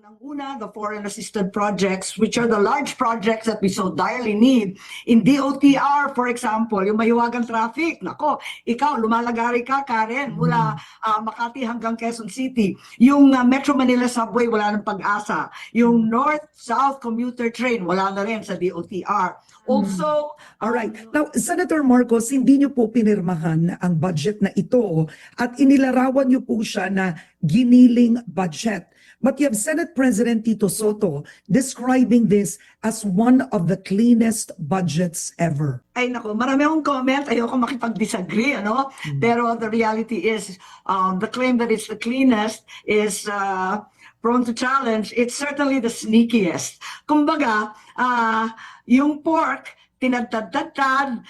Unang-una, the foreign assisted projects, which are the large projects that we so direly need. In DOTR, for example, yung mahiwagang traffic, nako, ikaw, lumalagari ka, Karen, mula Makati hanggang Quezon City. Yung Metro Manila Subway, wala ng pag-asa. Yung North-South commuter train, wala na rin sa DOTR. Also, All right. Now, Senator Marcos, hindi niyo po pinirmahan ang budget na ito at inilarawan niyo po siya na giniling budget. But you have Senate President Tito Soto describing this as one of the cleanest budgets ever. ay nako, marami akong comment, ayoko makipag-disagree, ano? Pero the reality is, the claim that it's the cleanest is prone to challenge. It's certainly the sneakiest. Kumbaga, yung pork, tinadtad-tadtad,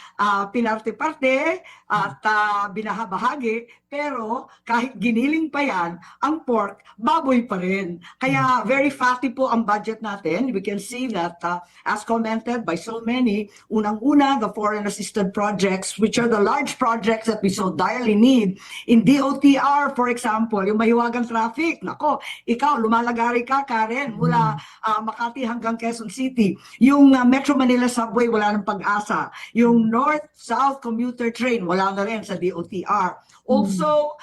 pinarte-parte, at binahabahagi, pero kahit giniling pa yan, ang pork, baboy pa rin. Kaya very fatty po ang budget natin. We can see that, as commented by so many, unang-una, the foreign assisted projects, which are the large projects that we so direly need. In DOTR, for example, yung mahiwagang traffic, nako, ikaw, lumalagari ka, Karen, mula Makati hanggang Quezon City. Yung Metro Manila Subway, wala ng pag-asa. Yung North-South commuter train, wala na rin sa DOTR. Also,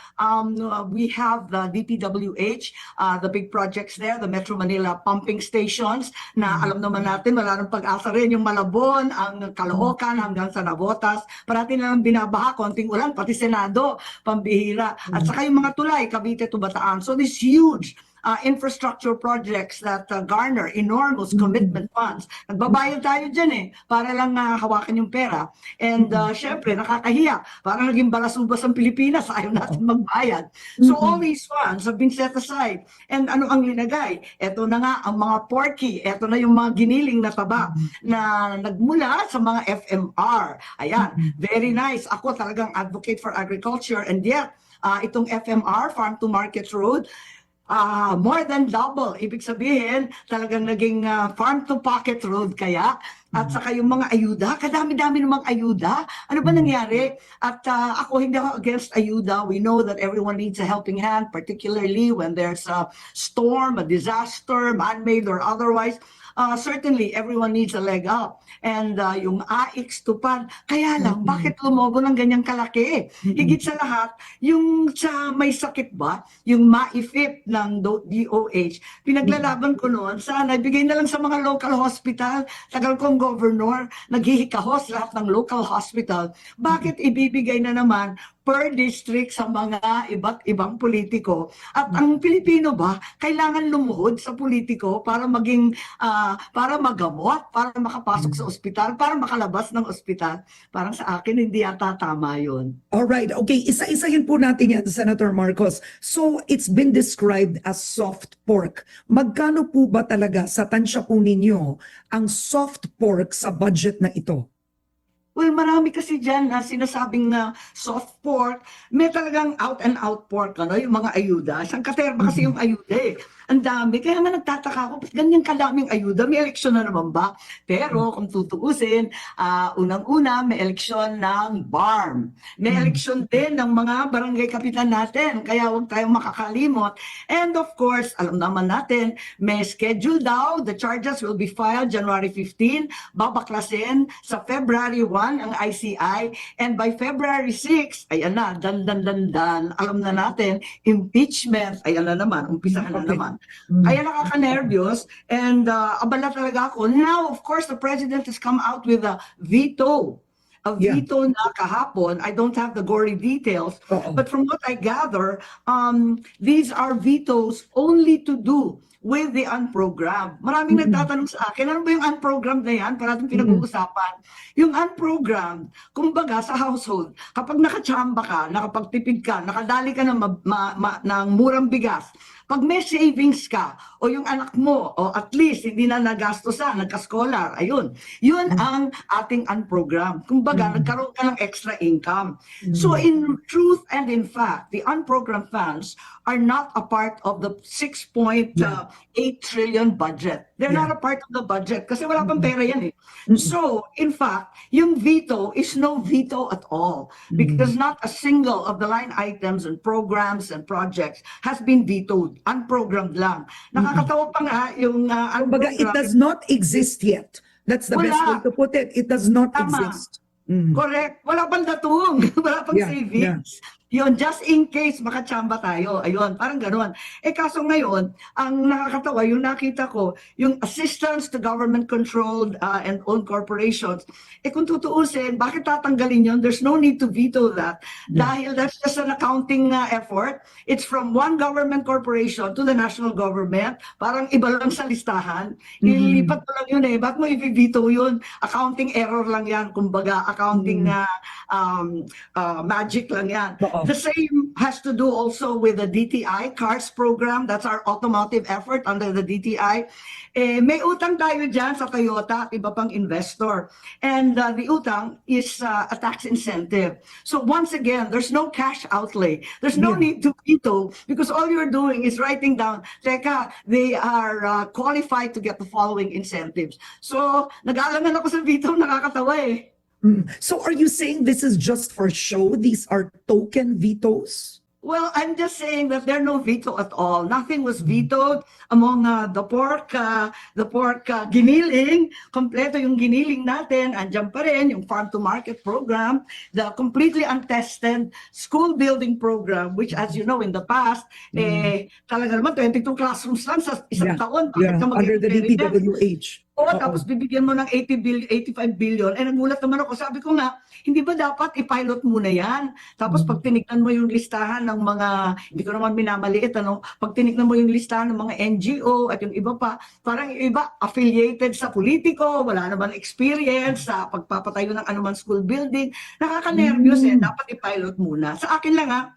we have the DPWH, the big projects there, the Metro Manila pumping stations, na alam naman natin, wala nang pag-asa rin, yung Malabon, ang Caloocan hanggang sa Navotas. Parati na lang binabaha, konting ulan, pati Senado, pambihira. At saka yung mga tulay, Cavite to Bataan. So this huge infrastructure projects that garner enormous commitment funds. Nagbabayad tayo dyan para lang hawakan yung pera. And syempre, nakakahiya. Parang naging balasubas ang Pilipinas, ayaw natin magbayad. So all these funds have been set aside. And ano ang linagay? Ito na nga ang mga porky. Ito na yung mga giniling na taba na nagmula sa mga FMR. Ayan, very nice. Ako talagang advocate for agriculture. And yet, itong FMR, Farm to Market Road, more than double. Ibig sabihin, talagang naging farm to pocket road kaya. At saka yung mga ayuda, kadami-dami ng mga ayuda. Ano ba nangyari? At ako hindi ako against ayuda. We know that everyone needs a helping hand, particularly when there's a storm, a disaster, man-made or otherwise. Certainly, everyone needs a leg up. And yung AIX tupad, kaya lang, bakit lumobo ng ganyang kalaki? Higit sa lahat, yung sa may sakit ba, yung maifip ng DOH, pinaglalaban ko noon, sana ibigay na lang sa mga local hospital. Tagal kong governor, naghihikahos lahat ng local hospital. Bakit ibibigay na naman per district sa mga iba't ibang politiko? At ang Pilipino ba, kailangan lumuhod sa politiko para maging, para magamot, para makapasok sa ospital, para makalabas ng ospital? Parang sa akin, hindi yata tama yun. Alright, okay. Isa-isahin po natin yan, Senator Marcos. So, it's been described as soft pork. Magkano po ba talaga sa tansya po ninyo ang soft pork sa budget na ito? Well, marami kasi dyan na sinasabing soft pork. May talagang out and out pork, ano, yung mga ayuda. Isang katerba kasi yung ayuda Ang dami. Kaya nga nagtataka ako, ba't ganyan kadaming ayuda? May eleksyon na naman ba? Pero kung tutuusin, unang-una, may eleksyon ng BARM. May eleksyon din ng mga barangay kapitan natin. Kaya huwag tayong makakalimot. And of course, alam naman natin, may schedule daw. The charges will be filed January 15. Babaklasin sa February 1 ang ICI. And by February 6, ayan na, dan. Alam na natin, impeachment. Ayan na naman, umpisahan na naman. Kaya nakaka-nervyos and abala talaga ako. Now, of course, the president has come out with a veto. A veto na kahapon. I don't have the gory details. But from what I gather, these are vetoes only to do with the unprogrammed. Maraming nagtatanong sa akin, ano ba yung unprogrammed na yan? Parating pinag-uusapan. Yung unprogrammed, kumbaga sa household, kapag nakachamba ka, nakapagtipid ka, nakadali ka ng murang bigas, pag may savings ka, o yung anak mo, o at least hindi na nagastosan, nagka-scholar, ayun. Yun ang ating unprogrammed. Kumbaga, nagkaroon ka ng extra income. So in truth and in fact, the unprogrammed funds are not a part of the 6.8 trillion budget. They're Yeah. not a part of the budget kasi wala pang pera yan eh. Mm-mm. So, in fact, yung veto is no veto at all because not a single of the line items and programs and projects has been vetoed. Unprogrammed lang. Nakakatawa pa nga yung Kumbaga, it does not exist yet. That's the best way Wala. to put it. It does not Tama. exist. Mm. Correct. Wala pang datong. Wala pang Yeah, savings. Yun, just in case makachamba tayo. Ayun, parang gano'n. Kaso ngayon, ang nakakatawa, yung nakita ko, yung assistance to government-controlled and owned corporations, kung tutuusin, bakit tatanggalin yun? There's no need to veto that. Dahil that's just an accounting effort. It's from one government corporation to the national government. Parang iba lang sa listahan. Ilipat mo lang yun eh. Ba't mo i-veto yun? Accounting error lang yan. Kumbaga, accounting magic lang yan. The same has to do also with the DTI CARS program. That's our automotive effort under the DTI. May utang tayo dyan sa Toyota at iba pang investor. And the utang is a tax incentive. So once again, there's no cash outlay. There's no need to veto because all you're doing is writing down, teka, they are qualified to get the following incentives. So nag-aalangan ako sa veto, nakakatawa eh. So are you saying this is just for show? These are token vetoes? Well, I'm just saying that there are no veto at all. Nothing was vetoed among the pork giniling. Kompleto yung giniling natin. Andyan pa rin yung farm to market program, the completely untested school building program, which as you know in the past, talaga naman 22 classrooms lang sa isang taon. Bakit ka Under the mag-experiment? DPWH. Oo, tapos bibigyan mo ng 85 billion. Nagulat naman ako. Sabi ko nga, hindi ba dapat i-pilot muna yan? Tapos pag tinignan mo yung listahan ng mga, hindi ko naman minamaliit, pag tinignan mo yung listahan ng mga NGO at yung iba pa, parang yung iba affiliated sa politiko, wala naman experience sa pagpapatayo ng anuman school building. Nakaka-nervyos dapat i-pilot muna. Sa akin lang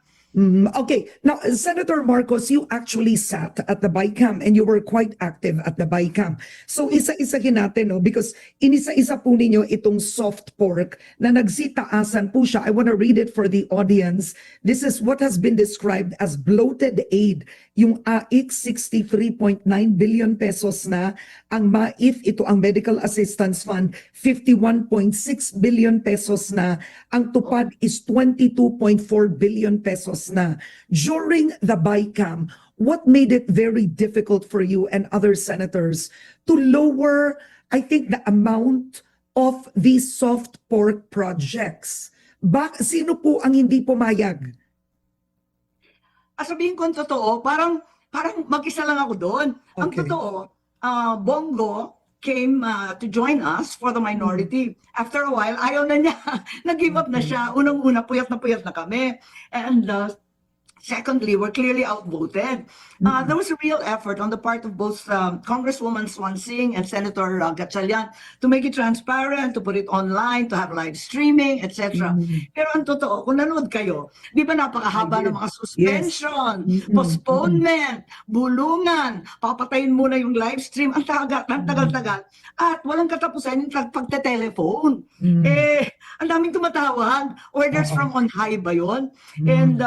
Okay. Now, Senator Marcos, you actually sat at the BICAM and you were quite active at the BICAM. So, isa-isahin natin, no? Because inisa-isa po ninyo itong soft pork na nagsitaasan po siya. I want to read it for the audience. This is what has been described as bloated aid. Yung AIC 63.9 billion pesos na, ang MAIF, ito ang Medical Assistance Fund, 51.6 billion pesos na, ang tupad is 22.4 billion pesos na. During the BICAM, what made it very difficult for you and other senators to lower, I think, the amount of these soft pork projects? Sino po ang hindi pumayag? sabihin ko ang totoo, parang mag-isa lang ako doon. Ang Okay. totoo, Bongo came to join us for the minority. After a while, ayaw na niya. Nag-give up na siya. Unang-una, puyat na kami. And secondly, we're clearly outvoted. There was a real effort on the part of both Congresswoman Swansing and Senator Gatchalian to make it transparent, to put it online, to have live streaming, etc. Pero ang totoo, kung nanood kayo, di ba napakahaba ng mga suspension, postponement, bulungan, papatayin muna yung live stream, ang tagal-tagal, at walang katapusan yung pagte-telephone. Ang daming tumatawag, orders from on high ba yun? And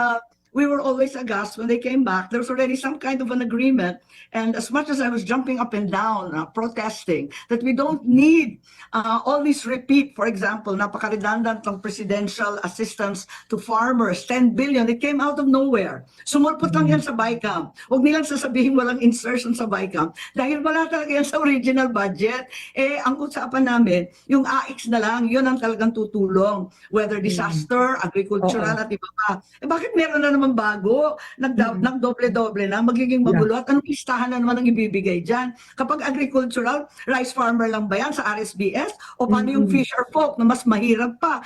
we were always aghast when they came back. There was already some kind of an agreement. And as much as I was jumping up and down, protesting, that we don't need all these repeat, for example, napaka-redundant ng presidential assistance to farmers, 10 billion, it came out of nowhere. Sumulpot lang yan sa BICAM. Huwag nilang sasabihin walang insertion sa BICAM. Dahil wala talaga yan sa original budget. Ang usapan namin, yung AIX na lang, yun ang talagang tutulong. Whether disaster, agricultural, at iba pa. Bakit meron na naman bago? Nagdoble-doble na, magiging magulo. At anong listahan na naman ang ibibigay dyan? Kapag agricultural, rice farmer lang ba yan sa RSBS? O paano yung fisher folk na mas mahirap pa?